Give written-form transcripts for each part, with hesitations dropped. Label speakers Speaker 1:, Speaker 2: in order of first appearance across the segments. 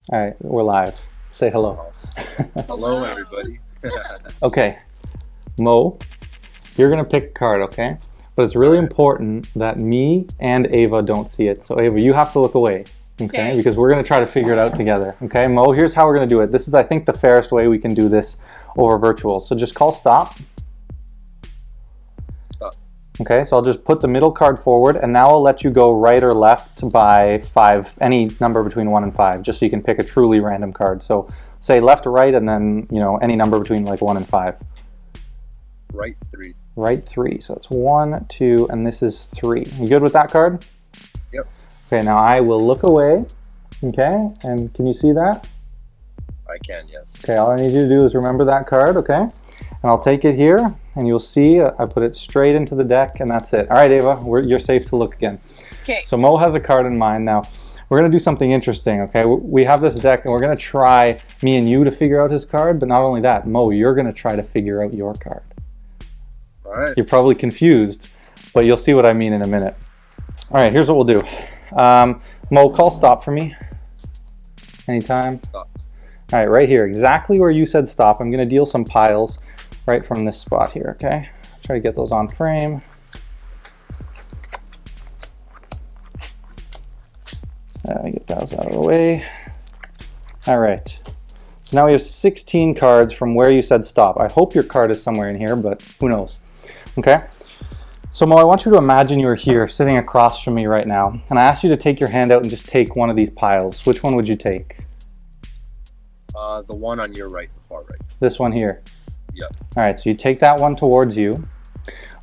Speaker 1: All right, we're live. Say hello.
Speaker 2: Hello, everybody.
Speaker 1: Okay, Mo, you're gonna pick a card, okay? But it's really important that me and Ava don't see it. So Ava, you have to look away, okay? Because we're gonna try to figure it out together, okay? Mo, here's how we're gonna do it. This is, I think, the fairest way we can do this over virtual. So just call stop.
Speaker 2: Stop.
Speaker 1: Okay, so I'll just put the middle card forward, and now I'll let you go right or left by 5, any number between 1 and 5, just so you can pick a truly random card. So say left or right, and then, you know, any number between like 1 and 5.
Speaker 2: Right 3.
Speaker 1: Right 3, so that's 1, 2, and this is 3. You good with that card?
Speaker 2: Yep.
Speaker 1: Okay, now I will look away, okay, and can you see that?
Speaker 2: I can, yes.
Speaker 1: Okay, all I need you to do is remember that card, okay? And I'll take it here, and you'll see I put it straight into the deck, and that's it. All right, Ava, you're safe to look again.
Speaker 3: Okay.
Speaker 1: So Mo has a card in mind. Now, we're going to do something interesting, okay? We have this deck, and we're going to try, me and you, to figure out his card, but not only that, Mo, you're going to try to figure out your card.
Speaker 2: All right.
Speaker 1: You're probably confused, but you'll see what I mean in a minute. All right, here's what we'll do. Mo, call stop for me. Anytime.
Speaker 2: Stop.
Speaker 1: All right, right here, exactly where you said stop. I'm going to deal some piles right from this spot here, okay? Try to get those on frame. Get those out of the way. All right. So now we have 16 cards from where you said stop. I hope your card is somewhere in here, but who knows? Okay. So Mo, I want you to imagine you're here sitting across from me right now, and I asked you to take your hand out and just take one of these piles. Which one would you take?
Speaker 2: The one on your right, the far right.
Speaker 1: This one here.
Speaker 2: Yep.
Speaker 1: All right, so you take that one towards you.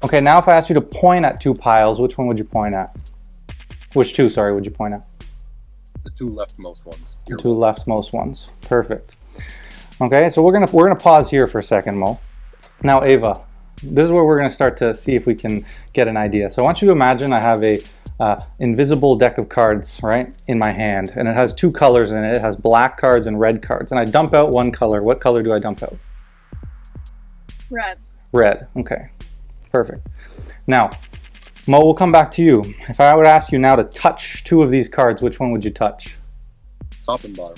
Speaker 1: Okay, now if I asked you to point at 2 piles, which one would you point at? Which 2, sorry, would you point at?
Speaker 2: The 2 leftmost ones.
Speaker 1: The 2 leftmost ones. Perfect. Okay, so we're gonna pause here for a second, Mo. Now, Ava, this is where we're gonna start to see if we can get an idea. So I want you to imagine I have a invisible deck of cards, right, in my hand, and it has 2 colors in it. It has black cards and red cards, and I dump out one color. What color do I dump out?
Speaker 3: Red.
Speaker 1: Red. Okay, perfect. Now, Mo, we'll come back to you. If I would ask you now to touch 2 of these cards, which one would you touch?
Speaker 2: Top and bottom.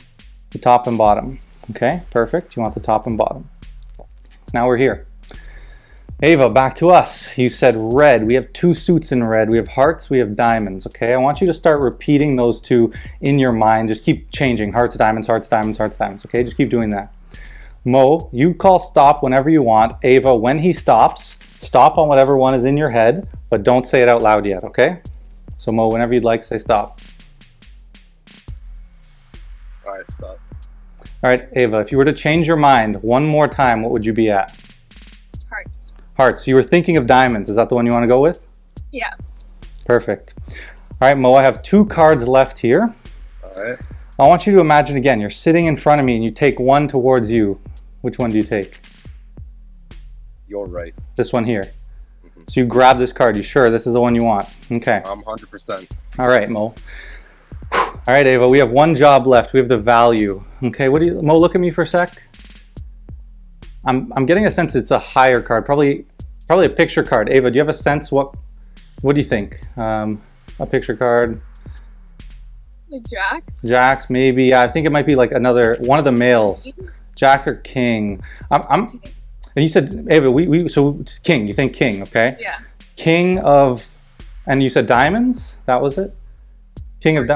Speaker 1: The top and bottom. Okay, perfect. You want the top and bottom. Now we're here. Ava, back to us. You said red. We have 2 suits in red. We have hearts, we have diamonds. Okay, I want you to start repeating those 2 in your mind. Just keep changing. Hearts, diamonds, hearts, diamonds, hearts, diamonds. Okay, just keep doing that. Mo, you call stop whenever you want. Ava, when he stops, stop on whatever one is in your head, but don't say it out loud yet, okay? So Mo, whenever you'd like, say stop.
Speaker 2: All right, stop.
Speaker 1: All right, Ava, if you were to change your mind one more time, what would you be at?
Speaker 3: Hearts.
Speaker 1: Hearts. You were thinking of diamonds. Is that the one you want to go with?
Speaker 3: Yeah.
Speaker 1: Perfect. All right, Mo, I have 2 cards left here.
Speaker 2: All right.
Speaker 1: I want you to imagine again, you're sitting in front of me and you take one towards you. Which one do you take?
Speaker 2: You're right.
Speaker 1: This one here. So you grab this card. You sure this is the one you want? Okay.
Speaker 2: I'm 100%.
Speaker 1: All right, Mo. All right, Ava, we have 1 job left. We have the value. Okay, what do you, Mo, look at me for a sec. I'm getting a sense it's a higher card, probably a picture card. Ava, do you have a sense what do you think? A picture card?
Speaker 3: Like jacks?
Speaker 1: Jacks, maybe. I think it might be like one of the males. Jack or king. And you said, Ava, so king, you think king, okay?
Speaker 3: Yeah.
Speaker 1: King of, and you said diamonds? That was it? King of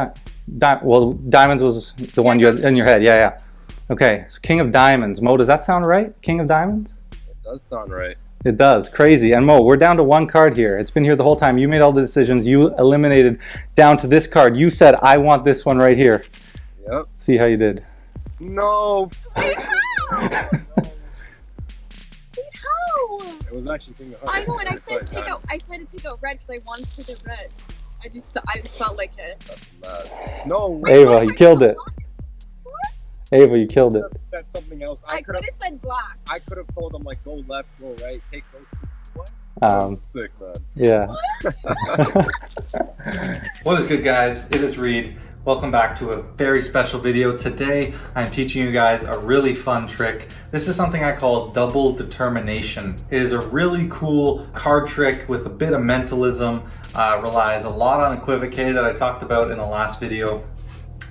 Speaker 1: well, diamonds was the one you had in your head. Yeah, yeah. Okay, so king of diamonds. Mo, does that sound right? King of diamonds?
Speaker 2: It does sound right.
Speaker 1: It does. Crazy. And Mo, we're down to 1 card here. It's been here the whole time. You made all the decisions. You eliminated down to this card. You said, I want this one right here.
Speaker 2: Yep.
Speaker 1: See how you did.
Speaker 2: No.
Speaker 3: How?
Speaker 2: It was actually king of
Speaker 3: I know, and I
Speaker 2: It's
Speaker 3: tried
Speaker 2: like
Speaker 3: to take out.
Speaker 2: diamonds.
Speaker 3: I tried to take out red because I wanted to get red. I just felt like it.
Speaker 2: That's mad. No way.
Speaker 1: Ava, you killed it.
Speaker 3: What?
Speaker 1: Ava, you killed it.
Speaker 2: I could have said something else.
Speaker 3: I could have said black.
Speaker 2: I could have told him like go left, go right, take those 2. What? Sick, man.
Speaker 1: Yeah. What is good, guys? It is Reed. Welcome back to a very special video. Today, I'm teaching you guys a really fun trick. This is something I call double determination. It is a really cool card trick with a bit of mentalism, relies a lot on equivoque that I talked about in the last video.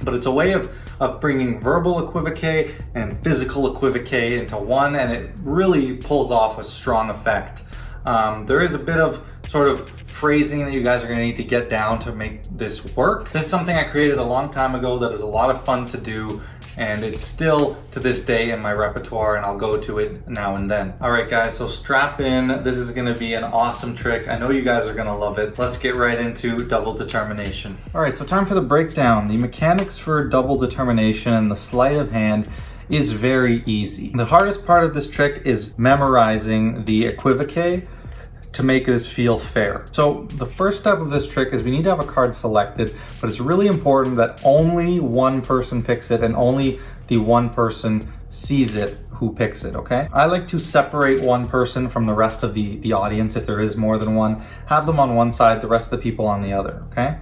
Speaker 1: But it's a way of bringing verbal equivoque and physical equivoque into one, and it really pulls off a strong effect. There is a bit of sort of phrasing that you guys are going to need to get down to make this work. This is something I created a long time ago that is a lot of fun to do, and it's still to this day in my repertoire, and I'll go to it now and then. All right guys, so strap in. This is going to be an awesome trick. I know you guys are going to love it. Let's get right into double determination. All right, so time for the breakdown. The mechanics for double determination and the sleight of hand is very easy. The hardest part of this trick is memorizing the equivoque to make this feel fair. So the first step of this trick is we need to have a card selected, but it's really important that only one person picks it and only the one person sees it who picks it, okay? I like to separate one person from the rest of the audience if there is more than one, have them on one side, the rest of the people on the other, okay?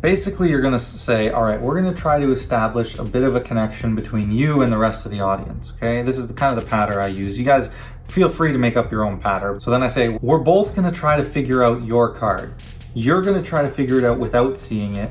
Speaker 1: Basically, you're gonna say, all right, we're gonna try to establish a bit of a connection between you and the rest of the audience, okay? This is kind of the pattern I use. You guys feel free to make up your own pattern. So then I say, we're both gonna try to figure out your card. You're gonna try to figure it out without seeing it,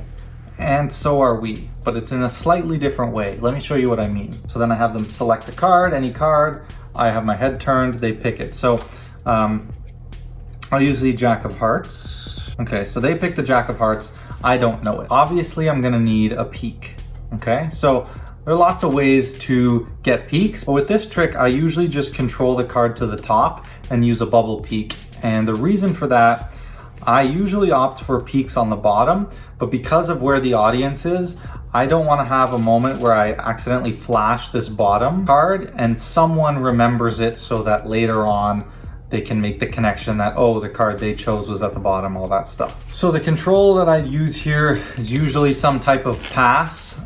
Speaker 1: and so are we, but it's in a slightly different way. Let me show you what I mean. So then I have them select a card, any card. I have my head turned, they pick it. So I'll use the Jack of Hearts. Okay, so they pick the Jack of Hearts. I don't know it. Obviously, I'm gonna need a peek, okay? So there are lots of ways to get peeks, but with this trick, I usually just control the card to the top and use a bubble peek. And the reason for that, I usually opt for peeks on the bottom, but because of where the audience is, I don't wanna have a moment where I accidentally flash this bottom card and someone remembers it so that later on, they can make the connection that, oh, the card they chose was at the bottom, all that stuff. So the control that I use here is usually some type of pass.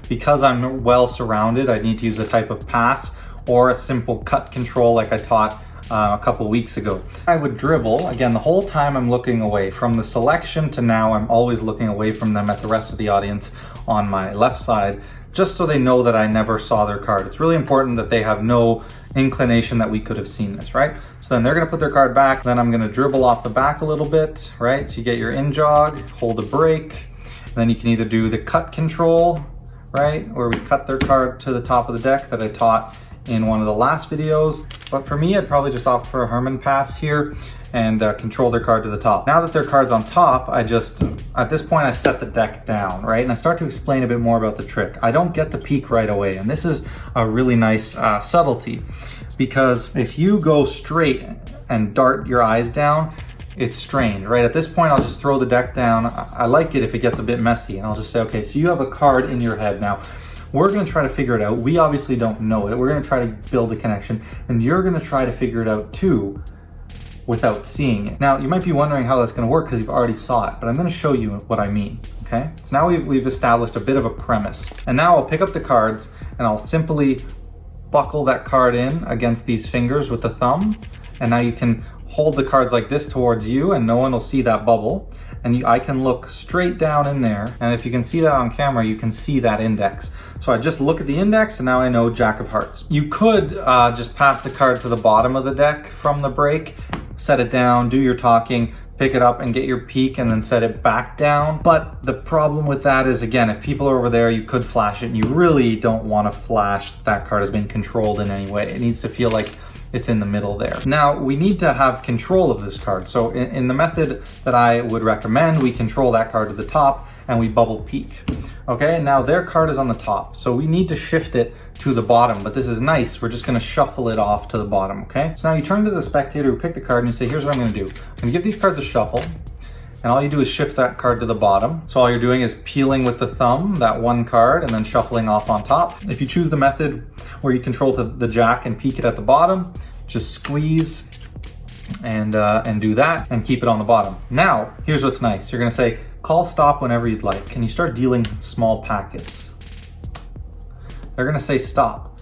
Speaker 1: Because I'm well surrounded, I need to use a type of pass or a simple cut control like I taught a couple weeks ago. I would dribble, again, the whole time I'm looking away. From the selection to now, I'm always looking away from them at the rest of the audience on my left side, just so they know that I never saw their card. It's really important that they have no inclination that we could have seen this, right? So then they're gonna put their card back, then I'm gonna dribble off the back a little bit, right? So you get your in jog, hold a break, and then you can either do the cut control, right? Where we cut their card to the top of the deck that I taught in one of the last videos. But for me, I'd probably just opt for a Herman pass here and control their card to the top. Now that their card's on top, I just, at this point, I set the deck down, right? And I start to explain a bit more about the trick. I don't get the peek right away, and this is a really nice subtlety, because if you go straight and dart your eyes down, it's strange, right? At this point, I'll just throw the deck down. I like it if it gets a bit messy, and I'll just say, okay, so you have a card in your head now. We're gonna try to figure it out. We obviously don't know it. We're gonna try to build a connection, and you're gonna try to figure it out too, without seeing it. Now, you might be wondering how that's gonna work because you've already saw it, but I'm gonna show you what I mean, okay? So now we've established a bit of a premise. And now I'll pick up the cards and I'll simply buckle that card in against these fingers with the thumb. And now you can hold the cards like this towards you and no one will see that bubble. And I can look straight down in there. And if you can see that on camera, you can see that index. So I just look at the index and now I know Jack of Hearts. You could just pass the card to the bottom of the deck from the break, set it down, do your talking, pick it up and get your peek and then set it back down. But the problem with that is, again, if people are over there, you could flash it and you really don't want to flash that card as being controlled in any way. It needs to feel like it's in the middle there. Now, we need to have control of this card. So in the method that I would recommend, we control that card to the top and we bubble peek. Okay, now their card is on the top. So we need to shift it to the bottom, but this is nice. We're just gonna shuffle it off to the bottom, okay? So now you turn to the spectator who picked the card and you say, here's what I'm gonna do. I'm gonna give these cards a shuffle, and all you do is shift that card to the bottom. So all you're doing is peeling with the thumb that one card and then shuffling off on top. If you choose the method where you control to the jack and peek it at the bottom, just squeeze and do that and keep it on the bottom. Now, here's what's nice. You're gonna say, call stop whenever you'd like, and you start dealing small packets. They're gonna say stop.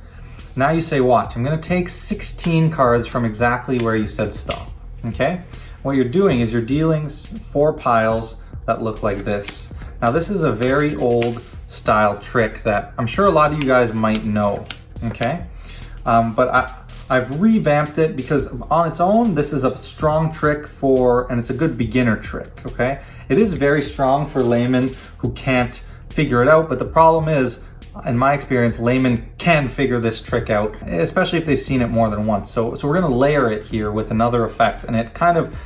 Speaker 1: Now you say watch. I'm gonna take 16 cards from exactly where you said stop, okay? What you're doing is you're dealing 4 piles that look like this. Now this is a very old style trick that I'm sure a lot of you guys might know, okay? But I've revamped it because on its own, this is a strong trick and it's a good beginner trick, okay? It is very strong for laymen who can't figure it out, but the problem is, in my experience, laymen can figure this trick out, especially if they've seen it more than once. So we're going to layer it here with another effect, and it kind of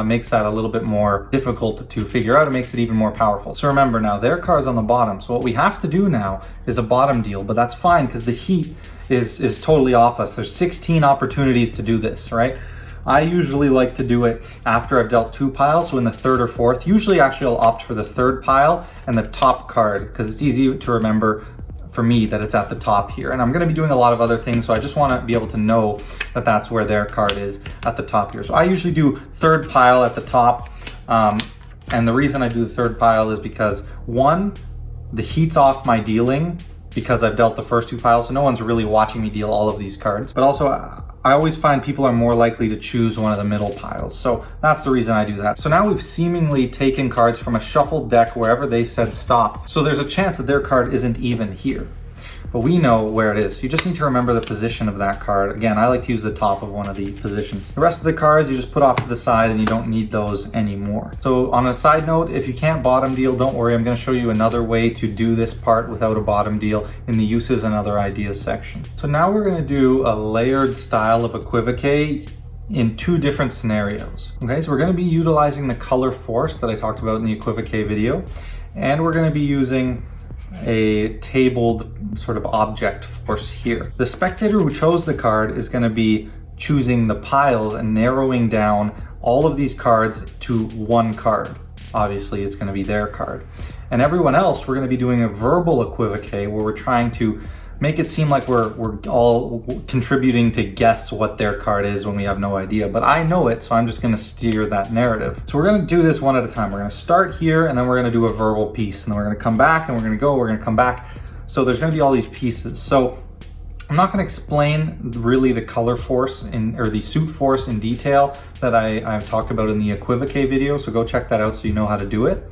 Speaker 1: makes that a little bit more difficult to figure out. It makes it even more powerful. So remember now, their card's on the bottom. So what we have to do now is a bottom deal, but that's fine because the heat is totally off us. There's 16 opportunities to do this, right? I usually like to do it after I've dealt 2 piles, so in the 3rd or 4th. Usually actually I'll opt for the 3rd pile and the top card because it's easy to remember for me that it's at the top here. And I'm gonna be doing a lot of other things, so I just wanna be able to know that that's where their card is at the top here. So I usually do 3rd pile at the top. And the reason I do the 3rd pile is because 1, the heat's off my dealing because I've dealt the first 2 piles, so no one's really watching me deal all of these cards. But also, I always find people are more likely to choose one of the middle piles. So that's the reason I do that. So now we've seemingly taken cards from a shuffled deck wherever they said stop. So there's a chance that their card isn't even here. But we know where it is. So you just need to remember the position of that card. Again, I like to use the top of one of the positions. The rest of the cards you just put off to the side and you don't need those anymore. So on a side note, if you can't bottom deal, don't worry. I'm going to show you another way to do this part without a bottom deal in the uses and other ideas section. So now we're going to do a layered style of equivoque in 2 different scenarios. Okay, so we're going to be utilizing the color force that I talked about in the equivoque video, and we're going to be using a tabled sort of object force here. The spectator who chose the card is going to be choosing the piles and narrowing down all of these cards to 1 card. Obviously, it's going to be their card. And everyone else, we're going to be doing a verbal equivoque where we're trying to make it seem like we're all contributing to guess what their card is when we have no idea. But I know it, so I'm just going to steer that narrative. So we're going to do this one at a time. We're going to start here, and then we're going to do a verbal piece, and then we're going to come back, and we're going to go, we're going to come back. So there's going to be all these pieces. So I'm not going to explain really the color force or the suit force in detail that I've talked about in the equivoque video. So go check that out so you know how to do it.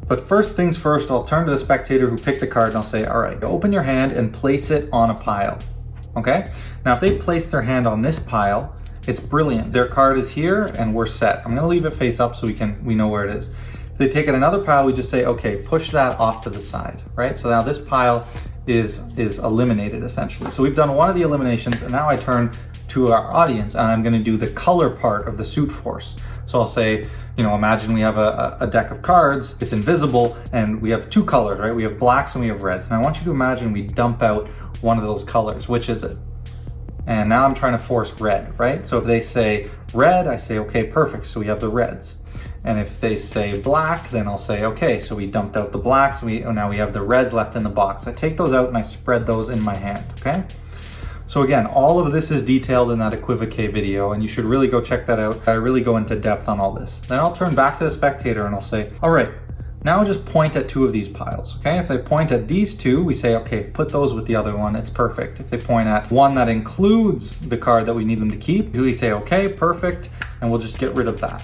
Speaker 1: But first things first, I'll turn to the spectator who picked the card and I'll say, all right, open your hand and place it on a pile, okay? Now, if they place their hand on this pile, it's brilliant. Their card is here and we're set. I'm gonna leave it face up so we know where it is. If they take it another pile, we just say, okay, push that off to the side, right? So now this pile is eliminated essentially. So we've done one of the eliminations, and now I turn to our audience and I'm gonna do the color part of the suit force. So I'll say, imagine we have a deck of cards, it's invisible, and we have 2 colors, right? We have blacks and we have reds. And I want you to imagine we dump out one of those colors. Which is it? And now I'm trying to force red, right? So if they say red, I say, okay, perfect, so we have the reds. And if they say black, then I'll say, okay, so we dumped out the blacks, now we have the reds left in the box. I take those out and I spread those in my hand, okay? So again, all of this is detailed in that equivoque video, and you should really go check that out. I really go into depth on all this. Then I'll turn back to the spectator and I'll say, all right, now just point at 2 of these piles, okay? If they point at these 2, we say, okay, put those with the other one, it's perfect. If they point at one that includes the card that we need them to keep, we say, okay, perfect, and we'll just get rid of that.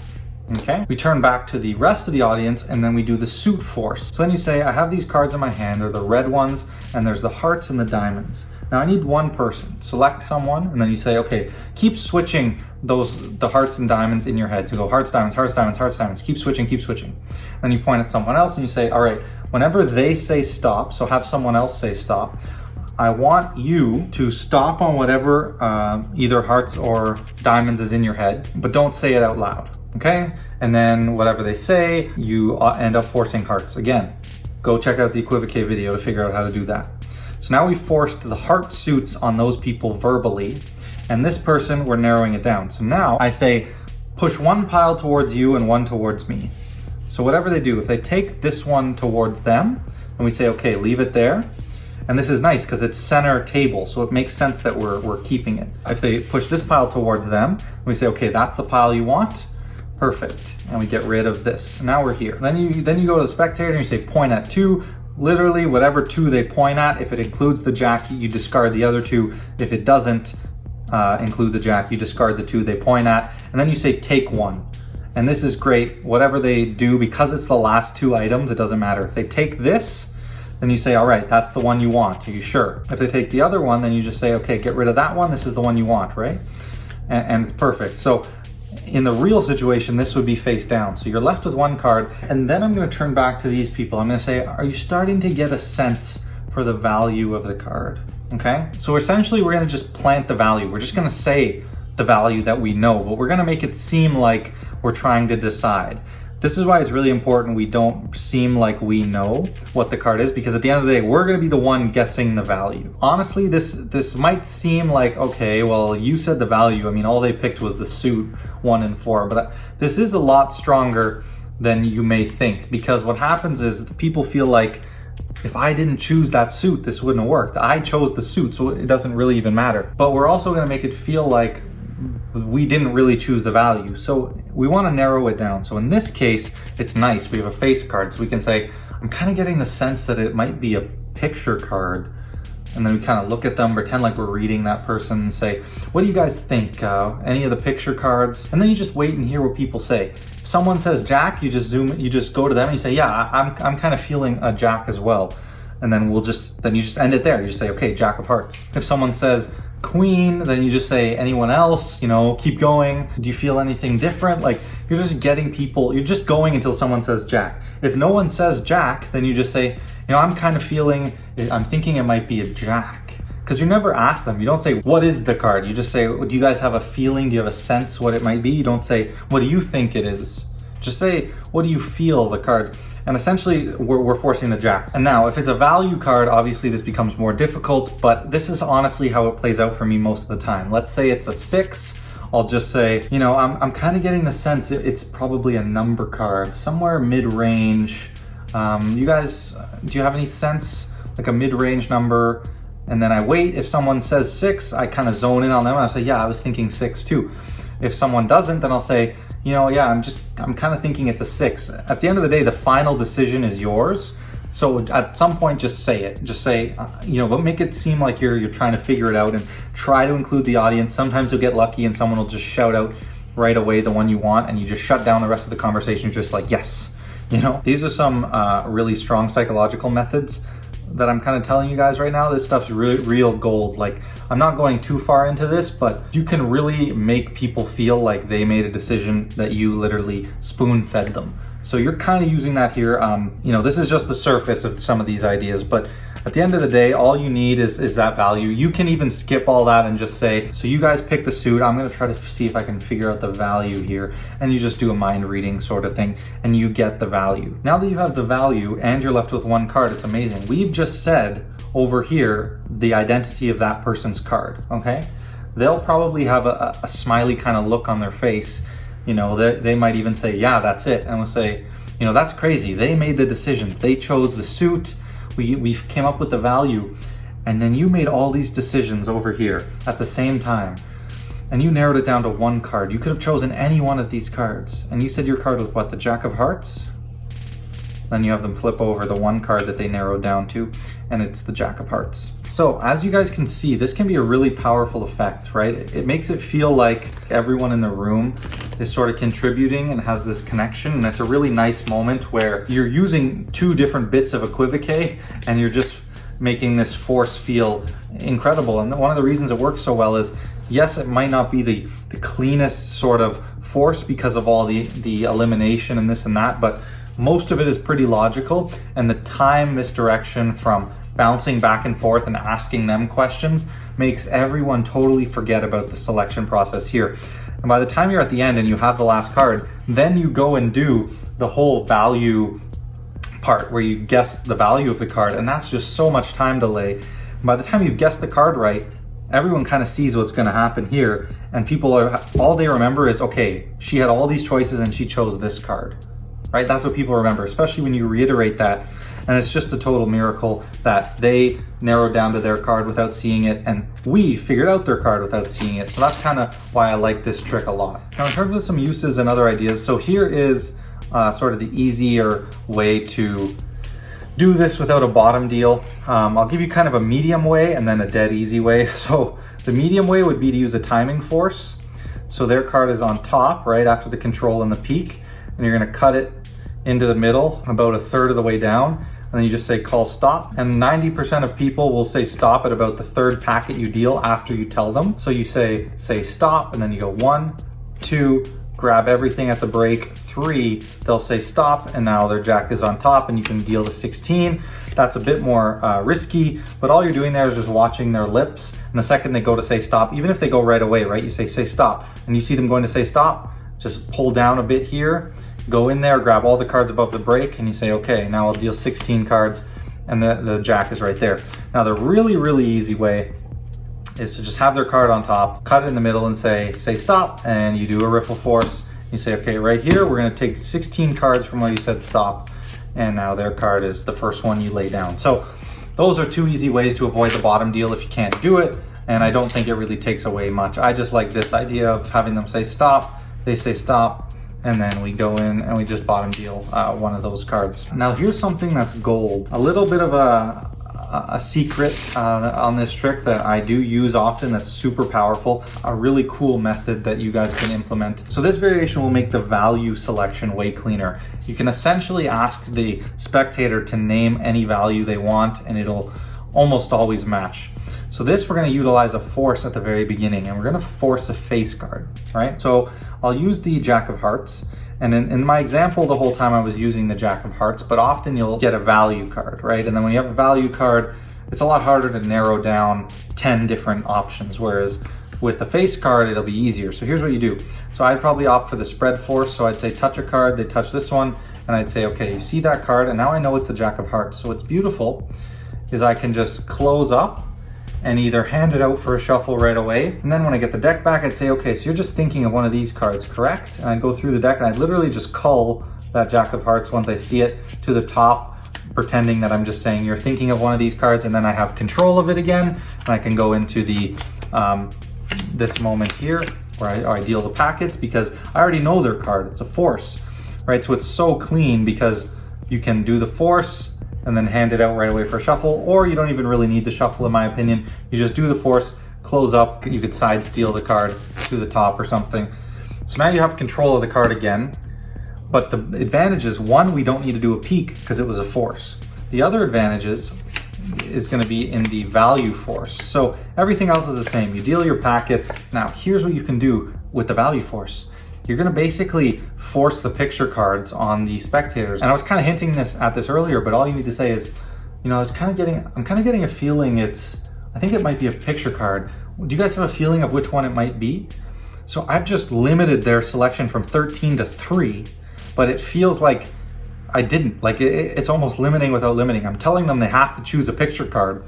Speaker 1: Okay, we turn back to the rest of the audience and then we do the suit force. So then you say, I have these cards in my hand, they're the red ones, and there's the hearts and the diamonds. Now I need one person. Select someone, and then you say, okay, keep switching the hearts and diamonds in your head. So go hearts, diamonds, hearts, diamonds, hearts, diamonds. Keep switching, keep switching. Then you point at someone else and you say, all right, whenever they say stop, so have someone else say stop, I want you to stop on whatever either hearts or diamonds is in your head, but don't say it out loud, okay? And then whatever they say, you end up forcing hearts. Again, go check out the equivoque video to figure out how to do that. So now we forced the heart suits on those people verbally, and this person, we're narrowing it down. So now I say, push one pile towards you and one towards me. So whatever they do, if they take this one towards them, and we say, okay, leave it there. And this is nice because it's center table, so it makes sense that we're keeping it. If they push this pile towards them, we say, okay, that's the pile you want. Perfect. And we get rid of this. Now we're here. Then you go to the spectator and you say, point at 2. Literally, whatever 2 they point at, if it includes the jack, you discard the other 2. If it doesn't include the jack, you discard the 2 they point at. And then you say, take 1. And this is great. Whatever they do, because it's the last 2 items, it doesn't matter. If they take this, then you say, all right, that's the one you want. Are you sure? If they take the other one, then you just say, okay, get rid of that one. This is the one you want, right? And it's perfect. So In the real situation, this would be face down. So you're left with one card, and then I'm going to turn back to these people. I'm going to say, are you starting to get a sense for the value of the card? Okay, so essentially we're going to just plant the value. We're just going to say the value that we know, but we're going to make it seem like we're trying to decide. This is why it's really important we don't seem like we know what the card is, because at the end of the day, we're going to be the one guessing the value. Honestly, this might seem like, okay, well, you said the value. I mean, all they picked was the suit 1 and 4, but this is a lot stronger than you may think, because what happens is people feel like, if I didn't choose that suit, this wouldn't have worked. I chose the suit, so it doesn't really even matter. But we're also going to make it feel like we didn't really choose the value. So we want to narrow it down. So in this case, it's nice. We have a face card, so we can say, I'm kind of getting the sense that it might be a picture card. And then we kind of look at them, pretend like we're reading that person and say, what do you guys think? Any of the picture cards? And then you just wait and hear what people say. If someone says Jack, you just go to them and you say, yeah, I'm kind of feeling a Jack as well. And then you just end it there. You just say, okay, Jack of Hearts. If someone says Queen, then you just say, anyone else, keep going. Do you feel anything different? Like, you're just getting people, you're just going until someone says Jack. If no one says Jack, then you just say, I'm thinking it might be a Jack. Because you never ask them. You don't say, what is the card? You just say, do you guys have a feeling? Do you have a sense what it might be? You don't say, what do you think it is? Just say, what do you feel the card? And essentially, we're forcing the Jack. And now, if it's a value card, obviously this becomes more difficult, but this is honestly how it plays out for me most of the time. Let's say it's a 6. I'll just say, I'm kind of getting the sense it's probably a number card, somewhere mid-range. You guys, do you have any sense, like a mid-range number? And then I wait. If someone says 6, I kind of zone in on them and I say, yeah, I was thinking 6 too. If someone doesn't, then I'll say, yeah, I'm kind of thinking it's a 6. At the end of the day, the final decision is yours. So at some point, just say it. Just say, but make it seem like you're trying to figure it out and try to include the audience. Sometimes you'll get lucky and someone will just shout out right away the one you want, and you just shut down the rest of the conversation, just like, yes. These are some really strong psychological methods that I'm kind of telling you guys right now. This stuff's really real gold. Like, I'm not going too far into this, but you can really make people feel like they made a decision that you literally spoon-fed them. So you're kind of using that here. This is just the surface of some of these ideas, but at the end of the day, all you need is that value. You can even skip all that and just say, so you guys pick the suit. I'm going to try to see if I can figure out the value here. And you just do a mind reading sort of thing, and you get the value. Now that you have the value and you're left with one card, it's amazing. We've just said over here the identity of that person's card, okay? They'll probably have a smiley kind of look on their face. They might even say, yeah, that's it. And we'll say, that's crazy. They made the decisions. They chose the suit. We came up with the value. And then you made all these decisions over here at the same time. And you narrowed it down to one card. You could have chosen any one of these cards. And you said your card was what, the Jack of Hearts? Then you have them flip over the one card that they narrowed down to, and it's the Jack of Hearts. So as you guys can see, this can be a really powerful effect, right? It makes it feel like everyone in the room is sort of contributing and has this connection, and it's a really nice moment where you're using 2 different bits of equivoque and you're just making this force feel incredible. And one of the reasons it works so well is, yes, it might not be the cleanest sort of force because of all the elimination and this and that, but most of it is pretty logical, and the time misdirection from bouncing back and forth and asking them questions makes everyone totally forget about the selection process here. And by the time you're at the end and you have the last card, then you go and do the whole value part where you guess the value of the card, and that's just so much time delay. And by the time you've guessed the card right, everyone kind of sees what's going to happen here, and all they remember is, okay, she had all these choices and she chose this card. Right? That's what people remember, especially when you reiterate that. And it's just a total miracle that they narrowed down to their card without seeing it, and we figured out their card without seeing it. So that's kind of why I like this trick a lot. Now in terms of some uses and other ideas, so here is sort of the easier way to do this without a bottom deal. I'll give you kind of a medium way and then a dead easy way. So the medium way would be to use a timing force. So their card is on top, right after the control and the peak, and you're going to cut it into the middle about 1/3 of the way down, and then you just say call stop, and 90% of people will say stop at about the 3rd packet you deal after you tell them. So you say stop, and then you go 1, 2, grab everything at the break. 3, they'll say stop, and now their jack is on top, and you can deal to 16. That's a bit more risky, but all you're doing there is just watching their lips. And the second they go to say stop, even if they go right away, right, you say stop, and you see them going to say stop, just pull down a bit here, go in there, grab all the cards above the break, and you say, okay, now I'll deal 16 cards, and the jack is right there. Now the really easy way is to just have their card on top, cut it in the middle and say stop, and you do a riffle force. You say, okay, right here, we're gonna take 16 cards from where you said stop, and now their card is the first one you lay down. So those are 2 easy ways to avoid the bottom deal if you can't do it, and I don't think it really takes away much. I just like this idea of having them say stop, they say stop, and then we go in and we just bottom deal one of those cards. Now here's something that's gold. A little bit of a secret on this trick that I do use often that's super powerful, a really cool method that you guys can implement. So this variation will make the value selection way cleaner. You can essentially ask the spectator to name any value they want, and it'll almost always match. So this, we're going to utilize a force at the very beginning, and we're going to force a face card, right? So I'll use the Jack of Hearts, and in my example, the whole time I was using the Jack of Hearts, but often you'll get a value card, right? And then when you have a value card, it's a lot harder to narrow down 10 different options, whereas with a face card, it'll be easier. So here's what you do. So I'd probably opt for the spread force. So I'd say touch a card, they touch this one, and I'd say, okay, you see that card, and now I know it's the Jack of Hearts. So what's beautiful is I can just close up and either hand it out for a shuffle right away. And then when I get the deck back, I'd say, okay, so you're just thinking of one of these cards, correct? And I'd go through the deck and I'd literally just cull that Jack of Hearts once I see it to the top, pretending that I'm just saying you're thinking of one of these cards, and then I have control of it again, and I can go into the this moment here where I deal the packets, because I already know their card. It's a force, right? So it's so clean because you can do the force and then hand it out right away for a shuffle, or you don't even really need to shuffle, in my opinion. You just do the force, close up, you could side steal the card to the top or something. So now you have control of the card again, but the advantage is, one, we don't need to do a peek because it was a force. The other advantage is gonna be in the value force. So everything else is the same. You deal your packets. Now here's what you can do with the value force. You're gonna basically force the picture cards on the spectators. And I was kind of hinting at this earlier, but all you need to say is, you know, I'm kind of getting a feeling I think it might be a picture card. Do you guys have a feeling of which one it might be? So I've just limited their selection from 13 to 3, but it feels like I didn't. Like it's almost limiting without limiting. I'm telling them they have to choose a picture card,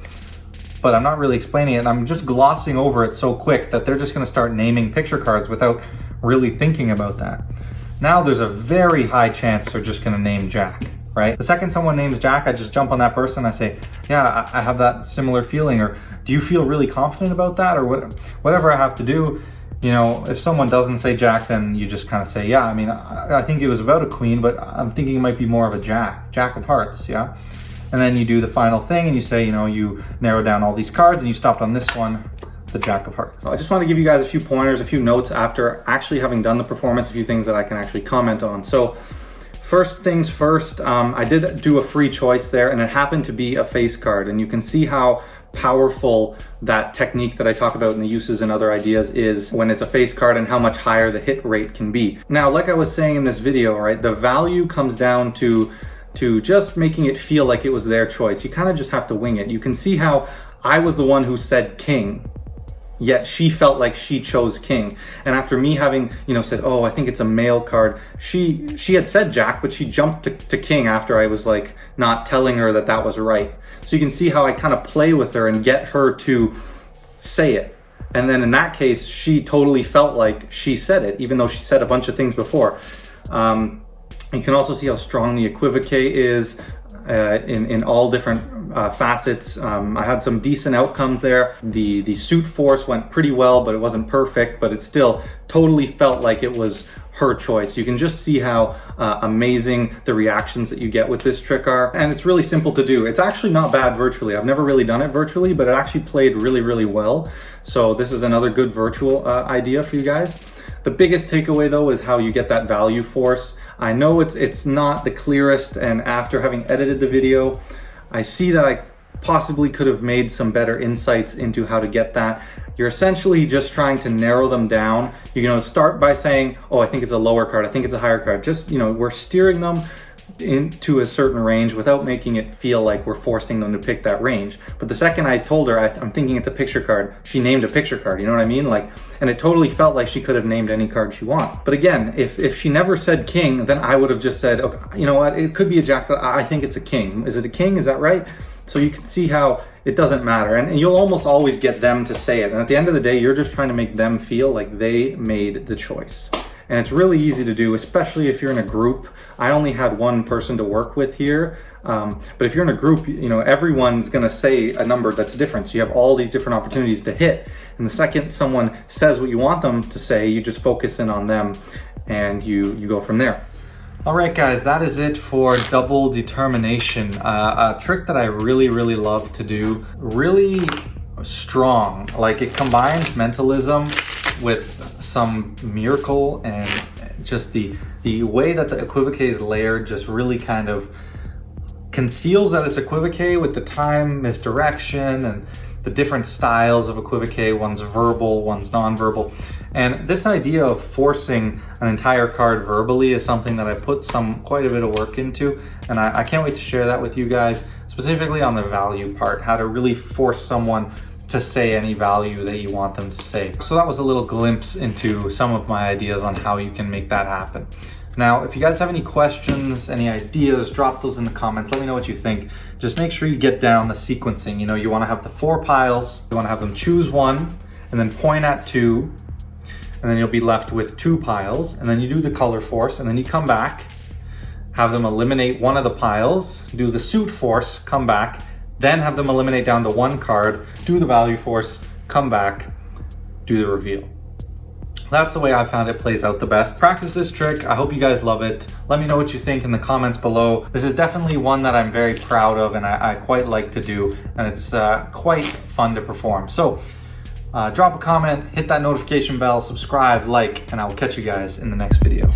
Speaker 1: but I'm not really explaining it. I'm just glossing over it so quick that they're just gonna start naming picture cards without really thinking about that. Now there's a very high chance they're just gonna name Jack, right? The second someone names Jack, I just jump on that person, I say, yeah, I have that similar feeling, or do you feel really confident about that, or whatever I have to do. You know, if someone doesn't say Jack, then you just kind of say, yeah, I mean, I think it was about a queen, but I'm thinking it might be more of a Jack of Hearts, yeah? And then you do the final thing and you say, you know, you narrow down all these cards and you stopped on this one, the Jack of Hearts. So I just want to give you guys a few pointers, a few notes after actually having done the performance, a few things that I can actually comment on. So first things first, I did do a free choice there, and it happened to be a face card, and you can see how powerful that technique that I talk about in the uses and other ideas is when it's a face card, and how much higher the hit rate can be. Now, like I was saying in this video, right, the value comes down to just making it feel like it was their choice. You kind of just have to wing it. You can see how I was the one who said king, yet she felt like she chose king. And after me having, you know, said, oh, I think it's a male card, she had said Jack, but she jumped to king after I was like not telling her that was right. So you can see how I kind of play with her and get her to say it. And then in that case, she totally felt like she said it, even though she said a bunch of things before. You can also see how strong the equivocate is in all different facets. I had some decent outcomes there. The suit force went pretty well, but it wasn't perfect, but it still totally felt like it was her choice. You can just see how amazing the reactions that you get with this trick are. And it's really simple to do. It's actually not bad virtually. I've never really done it virtually, but it actually played really, really well. So this is another good virtual idea for you guys. The biggest takeaway though is how you get that value force. I know it's not the clearest, and after having edited the video, I see that possibly could have made some better insights into how to get that. You're essentially just trying to narrow them down. You know, start by saying, oh, I think it's a lower card, I think it's a higher card. Just, you know, we're steering them into a certain range without making it feel like we're forcing them to pick that range. But the second I told her I'm thinking it's a picture card, she named a picture card, you know what I mean? Like, and it totally felt like she could have named any card she wanted. But again, if she never said king, then I would have just said, okay, you know what, it could be a jack, but I think it's a king. Is it a king? Is that right? So you can see how it doesn't matter, and you'll almost always get them to say it. And at the end of the day, you're just trying to make them feel like they made the choice. And it's really easy to do, especially if you're in a group. I only had one person to work with here, but if you're in a group, you know, everyone's gonna say a number that's different. So you have all these different opportunities to hit. And the second someone says what you want them to say, you just focus in on them and you go from there. All right, guys, that is it for double determination. A trick that I really, really love to do. Really strong. Like, it combines mentalism with some miracle, and just the way that the equivoque is layered just really kind of conceals that it's equivoque with the time misdirection and the different styles of equivoque. One's verbal, one's non-verbal. And this idea of forcing an entire card verbally is something that I put quite a bit of work into, and I can't wait to share that with you guys, specifically on the value part, how to really force someone to say any value that you want them to say. So that was a little glimpse into some of my ideas on how you can make that happen. Now, if you guys have any questions, any ideas, drop those in the comments. Let me know what you think. Just make sure you get down the sequencing. You know, you want to have the 4 piles. You want to have them choose one and then point at 2. And then you'll be left with 2 piles. And then you do the color force, and then you come back, have them eliminate one of the piles, do the suit force, come back, then have them eliminate down to 1 card, do the value force, come back, do the reveal. That's the way I found it plays out the best. Practice this trick. I hope you guys love it. Let me know what you think in the comments below. This is definitely one that I'm very proud of, and I quite like to do, and it's quite fun to perform. So drop a comment, hit that notification bell, subscribe, like, and I will catch you guys in the next video.